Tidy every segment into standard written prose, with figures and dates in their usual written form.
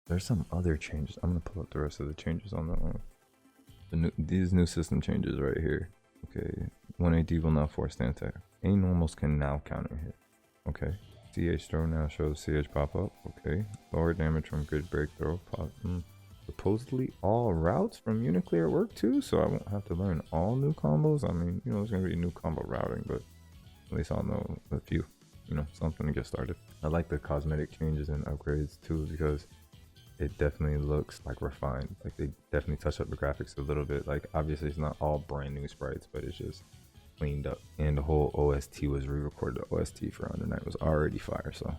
There's some other changes. I'm gonna pull up the rest of the changes on these new system changes right here. Okay, 1AD will now force stand attack. Any normals can now counter hit. Okay. CH throw now shows CH pop up. Okay. Lower damage from grid break throw. Supposedly all routes from Uniclear work too, so I won't have to learn all new combos. I mean, you know, there's gonna be new combo routing, but at least I'll know a few. You know, something to get started. I like the cosmetic changes and upgrades too, because it definitely looks like refined. Like they definitely touch up the graphics a little bit. Like obviously it's not all brand new sprites, but it's just cleaned up. And the whole OST was re-recorded. The OST for Under Night was already fire, so.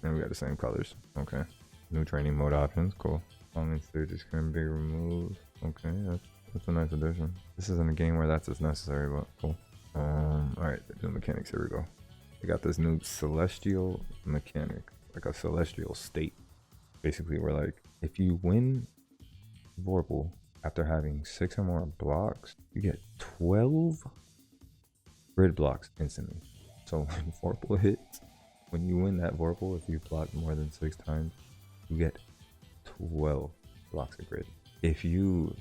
And we got the same colors. Okay. New training mode options, cool. Only stages can be removed. Okay, that's a nice addition. This isn't a game where that's as necessary, but cool. Alright, the mechanics, here we go. We got this new celestial mechanic, like a celestial state. Basically, we're like, if you win Vorpal after having 6 or more blocks, you get 12 grid blocks instantly. So when Vorpal hits, when you win that Vorpal, if you block more than 6 times, you get 12 blocks of grid. If you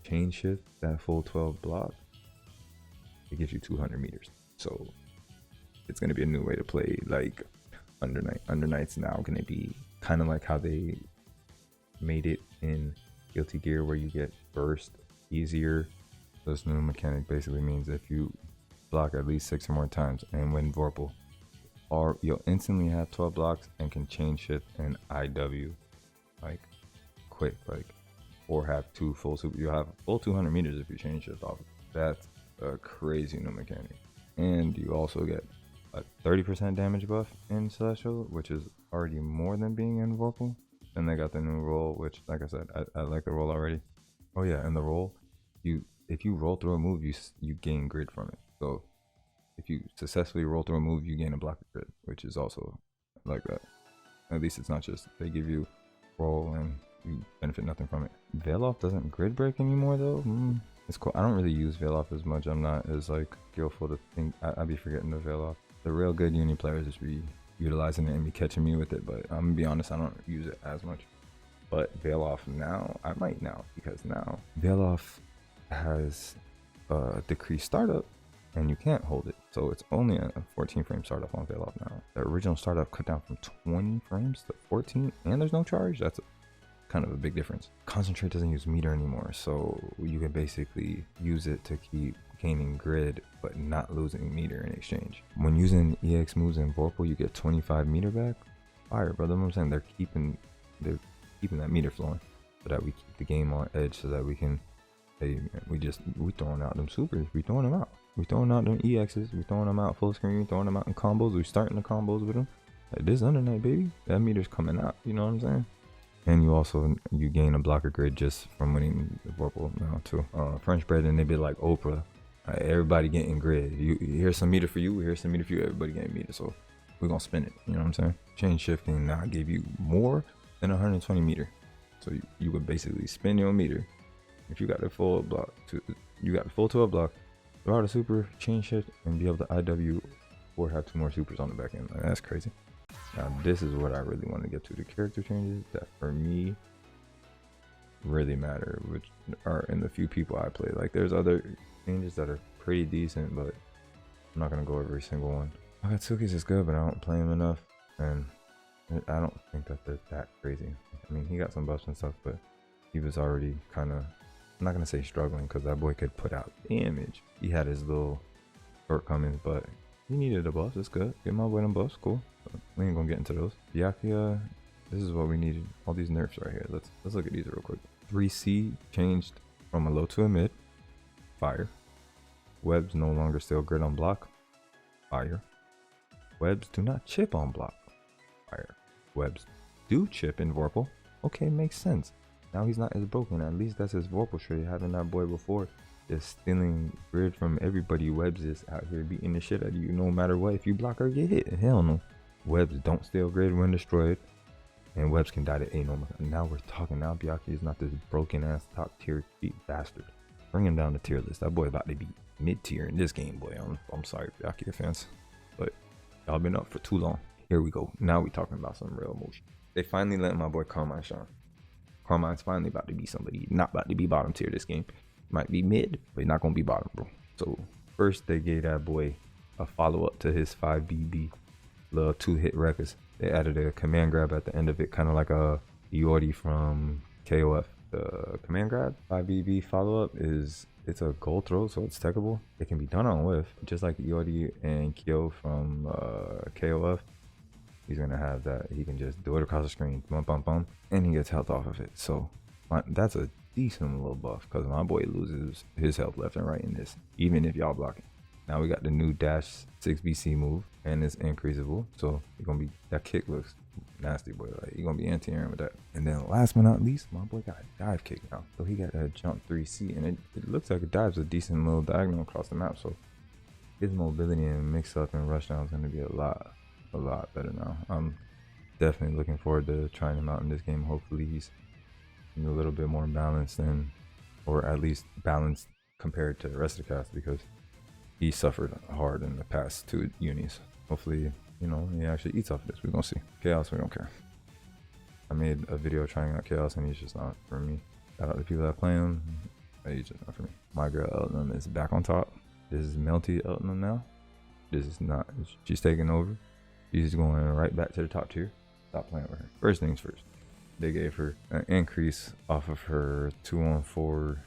chain shift that full 12 blocks, it gives you 200 meters. So it's gonna be a new way to play like Under Night. Under Night's now gonna be kind of like how they made it in Guilty Gear, where you get burst easier. This new mechanic basically means if you block at least 6 or more times and win Vorpal, or you'll instantly have 12 blocks and can chain shift and IW like quick, like, or have 2 full super. You'll have full 200 meters if you chain shift off. That's a crazy new mechanic. And you also get a 30% damage buff in Celestial, which is already more than being in Vorpal. And they got the new roll, which, like I said, I like the roll already. Oh yeah, and the roll, if you roll through a move, you gain grid from it. So if you successfully roll through a move, you gain a block of grid, which is also like that. At least it's not just they give you roll and you benefit nothing from it. Veil Off doesn't grid break anymore though. It's cool. I don't really use Veil Off as much. I'm not as like skillful to think. I'd be forgetting the Veil Off. The real good uni players just be utilizing it and be catching me with it, but I'm gonna be honest, I don't use it as much. But Veil Off now, I might now, because now Veil Off has a decreased startup and you can't hold it, so it's only a 14 frame startup on Veil Off now. The original startup cut down from 20 frames to 14, and there's no charge. That's kind of a big difference. Concentrate doesn't use meter anymore, so you can basically use it to keep gaining grid but not losing meter in exchange. When using EX moves in Vorpal, you get 25 meter back. Fire, brother. I'm saying they're keeping that meter flowing so that we keep the game on edge, so that we can, hey man, we throwing out them supers, we throwing them out, we throwing out them EXs, we throwing them out full screen, we throwing them out in combos, we starting the combos with them. Like this Under Night, baby, that meter's coming out, you know what I'm saying? And you gain a block of grid just from winning the Vorpal now too. French bread, and they be like Oprah. Everybody getting grid. Here's some meter for you, here's some meter for you, everybody getting meter. So we're gonna spin it, you know what I'm saying? Chain shifting now give you more than 120 meter. So you would basically spin your meter. If you got the full block, you got the full 12 block, throw out a super, chain shift, and be able to IW or have 2 more supers on the back end. Like, that's crazy. Now this is what I really want to get to, the character changes that for me really matter, which are in the few people I play. Like there's other changes that are pretty decent, but I'm not gonna go over every single one. Akatsuki's is good, but I don't play him enough, and I don't think that they're that crazy. I mean, he got some buffs and stuff, but he was already kind of, I'm not gonna say struggling, because that boy could put out damage. He had his little shortcomings, but he needed a buff. It's good. Get my boy them buffs, cool. But we ain't gonna get into those. Byakuya, this is what we needed. All these nerfs right here. Let's look at these real quick. 3C changed from a low to a mid. Fire. Webs no longer still grid on block. Fire. Webs do not chip on block. Fire. Webs do chip in Vorpal. Okay, makes sense. Now he's not as broken. At least that's his Vorpal trait. Having that boy before just stealing grid from everybody. Webs is out here beating the shit out of you no matter what. If you block or get hit, hell no. Webs don't steal grid when destroyed, and webs can die to a normal. And now we're talking. Now Byakuya is not this broken ass top tier beat bastard. Bring him down the tier list. That boy about to be mid tier in this game, boy. I'm sorry, Byakuya fans, but y'all been up for too long. Here we go. Now we talking about some real emotion. They finally let my boy Carmine shine. Carmine's finally about to be somebody, not about to be bottom tier this game. Might be mid, but he's not gonna be bottom, bro. So first they gave that boy a follow-up to his 5BB, little 2-hit records. They added a command grab at the end of it, kind of like a Orie from KOF. The command grab 5BB follow-up is, it's a gold throw, so it's techable. It can be done on whiff, just like Orie and Kyo from KOF. He's gonna have that. He can just do it across the screen, bump, bump, bump, and he gets health off of it. So that's a decent little buff, because my boy loses his health left and right in this, even if y'all block it. Now we got the new dash 6BC move, and it's increasable, so you're gonna be, that kick looks nasty, boy. Like, you're gonna be anti-airing with that. And then last but not least, my boy got a dive kick now, so he got a jump 3C, and it looks like it dives a decent little diagonal across the map. So his mobility and mix up and rush down is gonna be a lot better now. I'm definitely looking forward to trying him out in this game. Hopefully he's a little bit more balanced, than, or at least balanced compared to the rest of the cast, because he suffered hard in the past 2 unis. Hopefully, you know, he actually eats off of this. We're gonna see. Chaos, we don't care. I made a video trying out Chaos, and he's just not for me. Shout out to people that play him, but he's just not for me. My girl Eltnum is back on top. This is Melty Eltnum now. This is not, she's taking over. She's going right back to the top tier. Stop playing with her. First things first, they gave her an increase off of her 2-on-4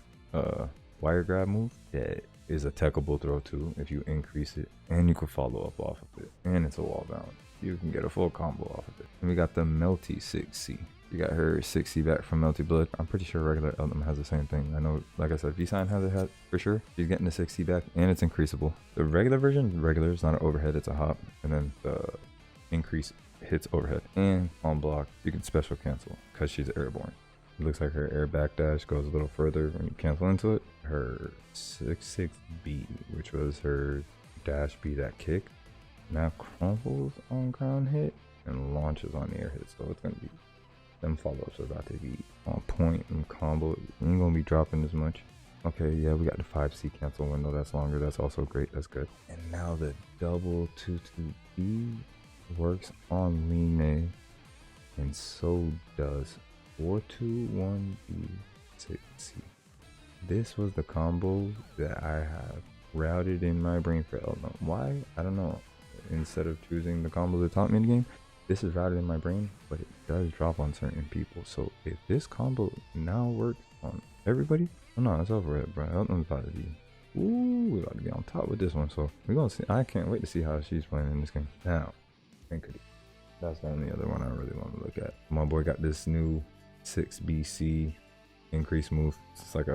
wire grab move that is a techable throw too if you increase it, and you can follow up off of it, and it's a wall balance. You can get a full combo off of it. And we got the Melty 6C. You got her 6C back from Melty Blood. I'm pretty sure regular Eltnum has the same thing. I know, like I said, V-Sign has it for sure. She's getting the 6C back, and it's increasable. The regular version, regular, is not an overhead, it's a hop, and then the increase hits overhead. And on block, you can special cancel because she's airborne. It looks like her air backdash goes a little further when you cancel into it. Her 6-6B, which was her dash B that kick, now crumbles on ground hit and launches on air hit. So it's gonna be, them follow-ups are about to be on point and combo. You ain't gonna be dropping as much. Okay, yeah, we got the 5C cancel window. That's longer. That's also great. That's good. And now the double 2-2B works on Linne, and so does 4-2-1-B-6C. This was the combo that I have routed in my brain for Eltnum. Why? I don't know. Instead of choosing the combo that taught me the game, this is routed in my brain, but it does drop on certain people. So if this combo now works on everybody, oh no, it's over it, bro. Eltnum's about to be, ooh, we're about to be on top with this one. So we're gonna see. I can't wait to see how she's playing in this game. Now, Enkidu. That's the only other one I really want to look at. My boy got this new 6BC increase move. It's like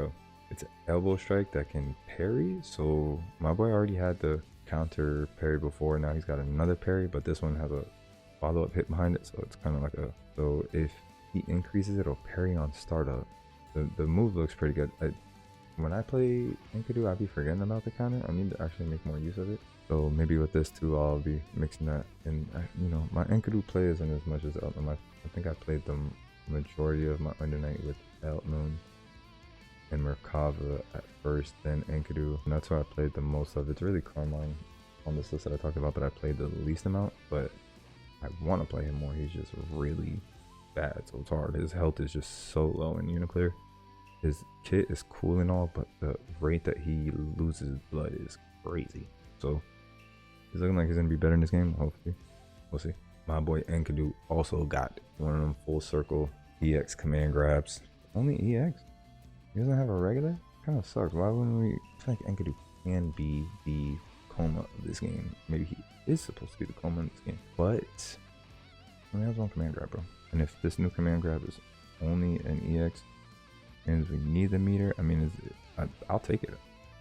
it's an elbow strike that can parry. So my boy already had the counter parry before. Now he's got another parry, but this one has a follow-up hit behind it. So it's kind of like so if he increases it, it'll parry on startup. The move looks pretty good. When I play Enkidu, I'll be forgetting about the counter. I need to actually make more use of it. So maybe with this too, I'll be mixing that. And you know, my Enkidu play isn't as much as Eltnum. I think I played the majority of my Under Night with Eltnum and Merkava at first, then Enkidu, and that's where I played the most of. It's really Carmine on this list that I talked about that I played the least amount, but I want to play him more. He's just really bad, so it's hard. His health is just so low in Uniclear. His kit is cool and all, but the rate that he loses blood is crazy. So he's looking like he's gonna be better in this game. Hopefully, we'll see. My boy Enkidu also got one of them full circle EX command grabs. Only EX? He doesn't have a regular? Kind of sucks. Why wouldn't we? I feel like Enkidu can be the coma of this game. Maybe he is supposed to be the coma in this game, but only has one command grab, bro. And if this new command grab is only an EX, and we need the meter, I mean, I'll take it.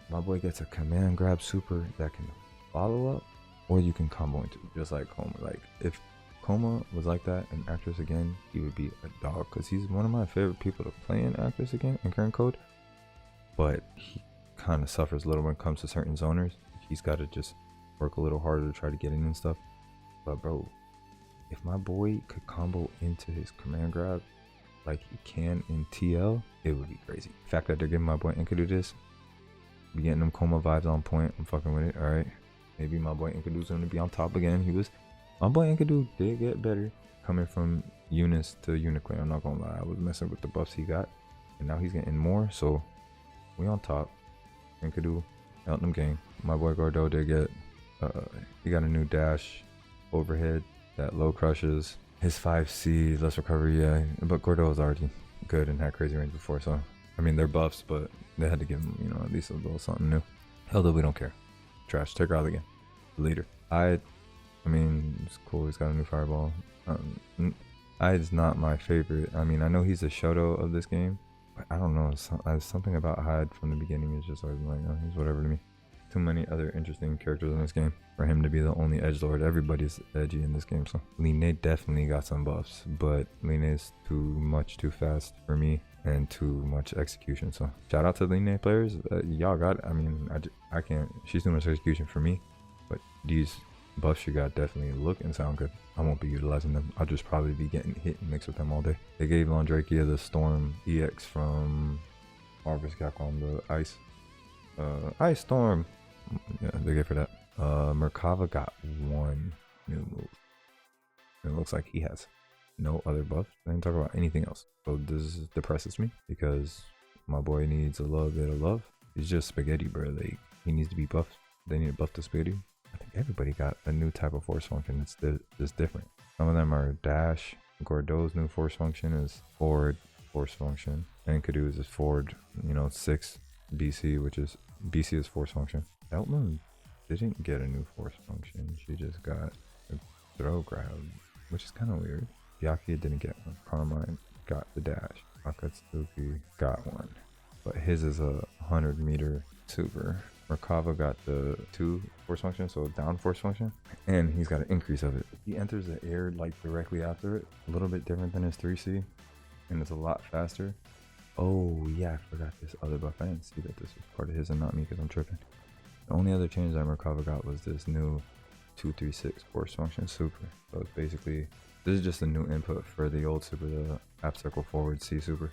My boy gets a command grab super that can follow up, or you can combo into, just like Coma. Like if Coma was like that in Actress Again, he would be a dog, because he's one of my favorite people to play in Actress Again in current code, but he kind of suffers a little when it comes to certain zoners. He's got to just work a little harder to try to get in and stuff. But bro, if my boy could combo into his command grab like he can in TL, it would be crazy. The fact that they're giving my boy Enkidu this, be getting them Coma vibes on point, I'm fucking with it. All right, maybe my boy Enkidu's gonna be on top again. My boy Enkidu did get better coming from Eunice to Unicorn, I'm not gonna lie, I was messing with the buffs he got, and now he's getting more, so we on top. Enkidu, Eltnum gang. My boy Gordeau did get, he got a new dash overhead that low crushes. His 5C, less recovery, yeah, but Gordeau was already good and had crazy range before, so, I mean, they're buffs, but they had to give him, you know, at least a little something new. Hilda, we don't care. Trash, take her out again. Leader. I mean, it's cool, he's got a new fireball. Hyde's not my favorite. I mean, I know he's a shadow of this game, but I don't know, something about Hyde from the beginning is just always like, oh, he's whatever to me. Too many other interesting characters in this game for him to be the only edgelord. Everybody's edgy in this game, so Linne definitely got some buffs, but Linne is too fast for me and too much execution. So shout out to Linne players, y'all got it. I mean, I can't, she's too much execution for me, but these buffs she got definitely look and sound good. I won't be utilizing them. I'll just probably be getting hit and mixed with them all day. They gave Londrekia the Storm EX from Harvest Capcom, the Ice Storm. Yeah, they gave her that. Merkava got one new move. It looks like he has no other buff. I didn't talk about anything else. So this depresses me because my boy needs a little bit of love. He's just spaghetti, bro. Like, he needs to be buffed. They need to buff the spaghetti. I think everybody got a new type of force function. It's just different. Some of them are dash. Gordeau's new force function is forward force function. Enkidu is forward, you know, 6 BC, which is BC is force function. Eltnum didn't get a new force function. She just got a throw grab, which is kind of weird. Byakuya didn't get one. Carmine got the dash. Akatsuki got one, but his is a 100-meter super. Merkava got the 2 force function, so down force function, and he's got an increase of it. He enters the air like directly after it, a little bit different than his 3C, and it's a lot faster. Oh yeah, I forgot this other buff. I didn't see that this was part of his and not me because I'm tripping. The only other change that Merkava got was this new 236 force function super. So it's basically, this is just a new input for the old super, the app circle forward C super.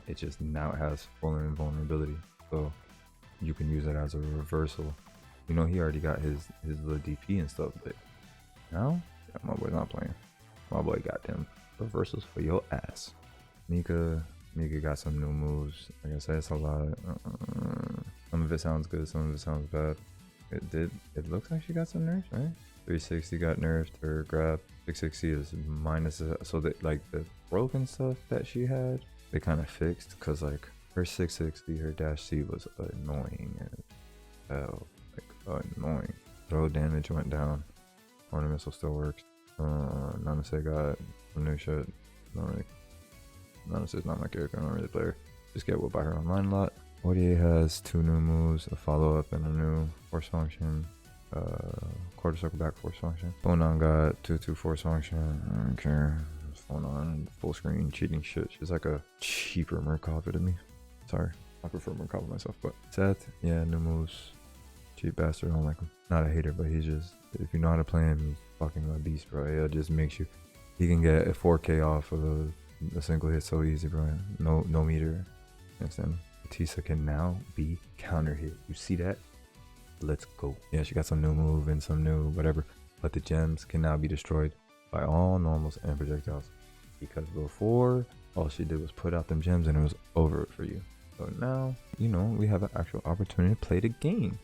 It just now it has full invulnerability, so you can use it as a reversal. You know, he already got his little DP and stuff, but now, yeah, my boy's not playing. My boy got them reversals for your ass. Mika got some new moves. Like I said, it's a lot. Some of it sounds good, some of it sounds bad. It looks like she got some nerfs, right? 360 got nerfed, her grab. 660 is minus, so that like the broken stuff that she had, they kind of fixed, because like her 660, her dash C was annoying as hell, like annoying. Throw damage went down. Hornet missile still works. Nanase got some new shit. Nanase is not my character, I don't really play her. Just get whipped by her online a lot. Orie has 2 new moves, a follow-up and a new force function. Quarter circle back force function. Phonon got 2 force function. I don't care. Phonon full screen cheating shit. She's like a cheaper Merkava to me. Sorry, I prefer Merkava myself, but Seth, yeah, new moves. Cheap bastard, I don't like him. Not a hater, but he's just, if you know how to play him, he's fucking a beast, bro. Yeah, it just makes you, he can get a 4K off of a single hit so easy, bro. No meter. Understand? Vatista can now be counter hit. You see that? Let's go. Yeah, she got some new move and some new whatever, but the gems can now be destroyed by all normals and projectiles, because before all she did was put out them gems and it was over for you. So now, you know, we have an actual opportunity to play the game.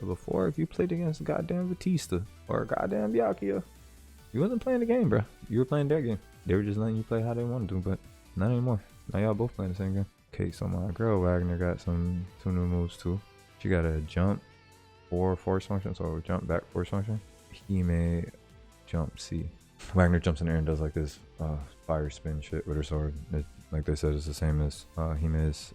But before, if you played against goddamn Vatista or goddamn Byakuya, you wasn't playing the game, bro. You were playing their game. They were just letting you play how they wanted to, but not anymore. Now y'all both playing the same game. Okay, so my girl Wagner got some 2 new moves too. She got a jump 4 force function, so jump back force function. He may jump C. Wagner jumps in the air and does like this fire spin shit with her sword. It, like they said, it's the same as Hime's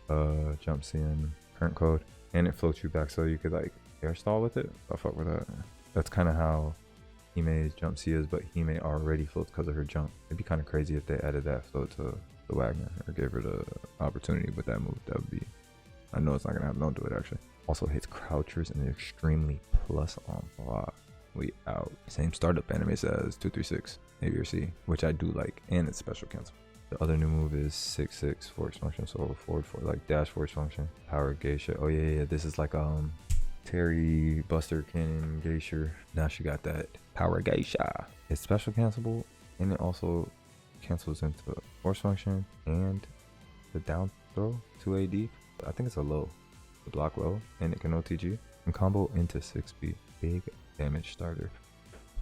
jump C in current code, and it floats you back so you could like air stall with it. I fuck with that. That's kind of how Hime's jump C is, but Hime already floats because of her jump. It'd be kind of crazy if they added that float to the Wagner or gave her the opportunity with that move. That would be, I know it's not gonna happen, don't do it actually. Also hits crouchers and extremely plus on block. We out. Same startup animates as 236 AVRC, which I do like, and it's special cancel. The other new move is 6-6 force function, so forward for like dash force function. Power geisha. Oh yeah, this is like Terry Buster Cannon geisha. Now she got that power geisha. It's special cancelable and it also cancels into force function and the down throw 2 AD. I think it's a low, the block low, and it can OTG and combo into 6 speed. Big damage starter.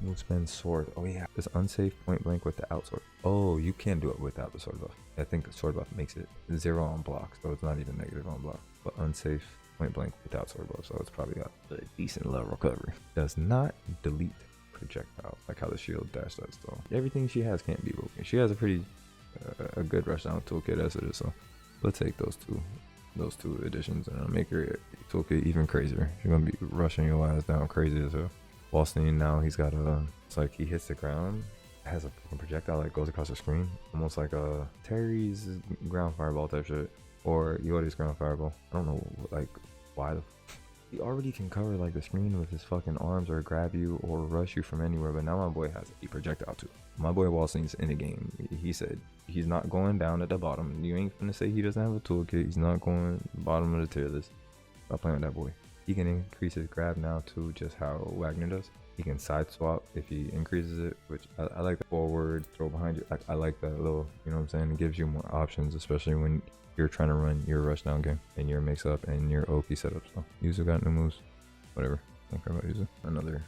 Move spin sword. Oh yeah, it's unsafe point blank with the out sword. Oh, you can do it without the sword buff. I think the sword buff makes it 0 on block, so it's not even negative on block. But unsafe point blank without sword buff, so it's probably got a decent level recovery. Does not delete projectiles like how the shield dash does though. Everything she has can't be broken. She has a pretty a good rushdown toolkit as it is, so let's take those two additions and make her toolkit even crazier. She's gonna be rushing your ass down crazy as hell. Waldstein now, he's got it's like he hits the ground, has a fucking projectile that goes across the screen, almost like a Terry's ground fireball type shit, or Yorie's ground fireball. I don't know like why he already can cover like the screen with his fucking arms or grab you or rush you from anywhere, but now my boy has a projectile too. My boy Waldstein's in the game. He said he's not going down at the bottom. You ain't gonna say he doesn't have a toolkit. He's not going bottom of the tier list. Stop playing with that boy. He can increase his grab now too, just how Wagner does. He can side swap if he increases it, which I like the forward throw behind you. I like that little, you know what I'm saying? It gives you more options, especially when you're trying to run your rushdown game and your mix up and your OP setup. So Yuzu got new moves, whatever. Don't care about Yuzu. Another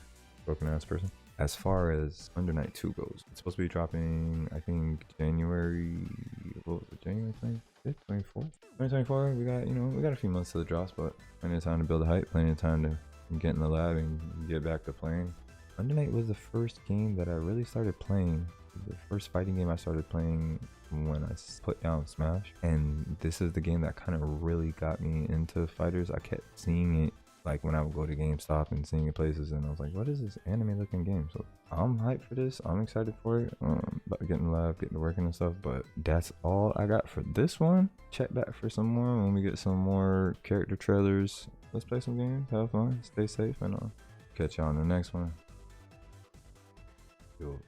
broken ass person. As far as Under Night 2 goes, it's supposed to be dropping, I think, January, what was it, January 25th, 24th? 2024, we got a few months to the drops, but plenty of time to build a hype, plenty of time to get in the lab and get back to playing. Under Night was the first game that I really started playing, the first fighting game I started playing when I put down Smash, and this is the game that kind of really got me into fighters. I kept seeing it like when I would go to GameStop and seeing it places, and I was like, what is this anime looking game? So I'm hyped for this. I'm excited for it. About to get in the lab, getting to working and stuff, but that's all I got for this one. Check back for some more when we get some more character trailers. Let's play some games, have fun, stay safe, and catch y'all on the next one. Yo.